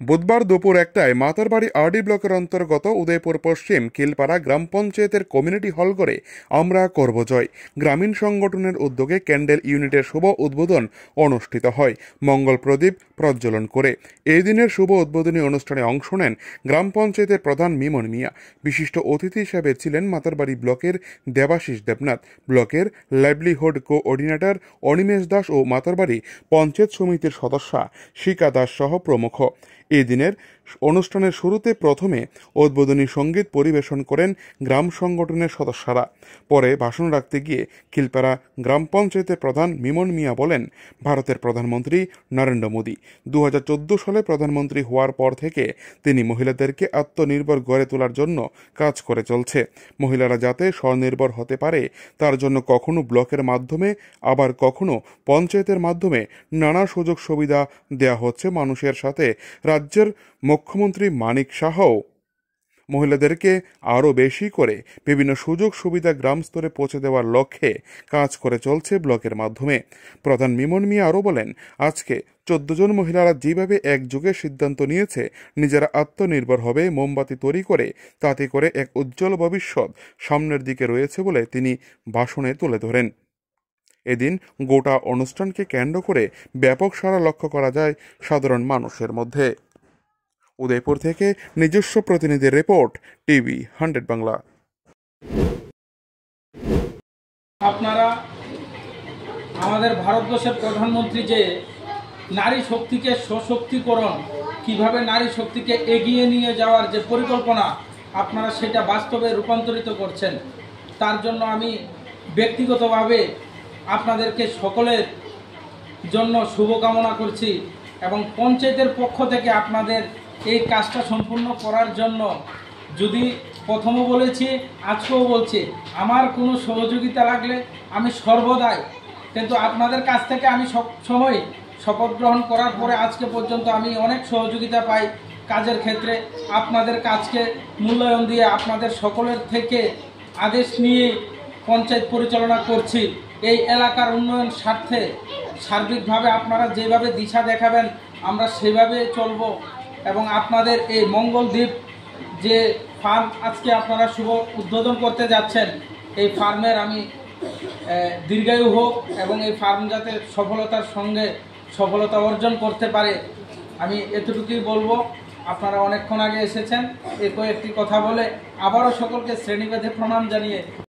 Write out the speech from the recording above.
বুধবার দুপুর ১টায় মাতারবাড়ি আরডি ব্লকের অন্তর্গত উদয়পুর পশ্চিম কিলপাড়া গ্রাম পঞ্চায়েতের কমিউনিটি হল করে আমরা করব জয় গ্রামীণ সংগঠনের উদ্যোগে ক্যান্ডেল ইউনিটের শুভ উদ্বোধন অনুষ্ঠিত হয় মঙ্গল প্রদীপ প্রজ্বলন করে। এই দিনের শুভ উদ্বোধনী অনুষ্ঠানে অংশ নেন গ্রাম পঞ্চায়েতের প্রধান মিমন মিয়া। বিশিষ্ট অতিথি হিসেবে ছিলেন মাতারবাড়ি ব্লকের দেবাশিস দেবনাথ, ব্লকের লাইভলিহুড কোঅর্ডিনেটর অনিমেষ দাস ও মাতারবাড়ি পঞ্চায়েত সমিতির সদস্যা শিকা দাস সহ প্রমুখ। এই দিনের অনুষ্ঠানের শুরুতে প্রথমে উদ্বোধনী সঙ্গীত পরিবেশন করেন গ্রাম সংগঠনের সদস্যরা। পরে ভাষণ রাখতে গিয়ে খিলপাড়া গ্রাম পঞ্চায়েতের প্রধান মিমন মিয়া বলেন, ভারতের প্রধানমন্ত্রী নরেন্দ্র মোদী 2014 সালে প্রধানমন্ত্রী হওয়ার পর থেকে তিনি মহিলাদেরকে আত্মনির্ভর গড়ে তোলার জন্য কাজ করে চলছে। মহিলারা যাতে স্বনির্ভর হতে পারে তার জন্য কখনো ব্লকের মাধ্যমে আবার কখনো পঞ্চায়েতের মাধ্যমে নানা সুযোগ সুবিধা দেয়া হচ্ছে মানুষের সাথে। রাজ্যের মুখ্যমন্ত্রী মানিক সাহাও মহিলাদেরকে আরও বেশি করে বিভিন্ন সুযোগ সুবিধা গ্রাম স্তরে পৌঁছে দেওয়ার লক্ষ্যে কাজ করে চলছে ব্লকের মাধ্যমে। প্রধান মিমন মিয়া আরও বলেন, আজকে 14 জন মহিলারা যেভাবে একযোগে সিদ্ধান্ত নিয়েছে নিজেরা আত্মনির্ভর হবে মোমবাতি তৈরি করে, তাতে করে এক উজ্জ্বল ভবিষ্যৎ সামনের দিকে রয়েছে বলে তিনি ভাষণে তুলে ধরেন। এদিন গোটা অনুষ্ঠানকে কেন্দ্র করে ব্যাপক সাড়া লক্ষ্য করা যায় সাধারণ মানুষের মধ্যে। উদয়পুর থেকে নিজস্ব প্রতিনিধির রিপোর্ট, টিভি 100 বাংলা। আপনারা আমাদের ভারতবর্ষের প্রধানমন্ত্রী যে নারী শক্তিকে সশক্তিকরণ, কিভাবে নারী শক্তিকে এগিয়ে নিয়ে যাওয়ার যে পরিকল্পনা আপনারা সেটা বাস্তবে রূপান্তরিত করছেন, তার জন্য আমি ব্যক্তিগতভাবে আপনাদেরকে সকলের জন্য শুভকামনা করছি এবং পঞ্চায়েতের পক্ষ থেকে আপনাদের এই কাজটা সম্পূর্ণ করার জন্য, যদি প্রথমও বলেছি আজকেও বলছি, আমার কোনো সহযোগিতা লাগলে আমি সর্বদাই, কিন্তু আপনাদের কাছ থেকে আমি সব সময় শপথ গ্রহণ করার পরে আজকে পর্যন্ত আমি অনেক সহযোগিতা পাই কাজের ক্ষেত্রে। আপনাদের কাজকে মূল্যায়ন দিয়ে আপনাদের সকলের থেকে আদেশ নিয়ে পঞ্চায়েত পরিচালনা করছি। এই এলাকার উন্নয়ন স্বার্থে সার্বিকভাবে আপনারা যেভাবে দিশা দেখাবেন আমরা সেভাবে চলব এবং আপনাদের এই মঙ্গলদ্বীপ যে ফার্ম আজকে আপনারা শুভ উদ্বোধন করতে যাচ্ছেন, এই ফার্মের আমি দীর্ঘায়ু হোক এবং এই ফার্ম যাতে সফলতার সঙ্গে সফলতা অর্জন করতে পারে, আমি এতটুকুই বলবো। আপনারা অনেকক্ষণ আগে এসেছেন, এই কয়েকটি কথা বলে আবারও সকলকে শ্রেণীভেদে প্রণাম জানিয়ে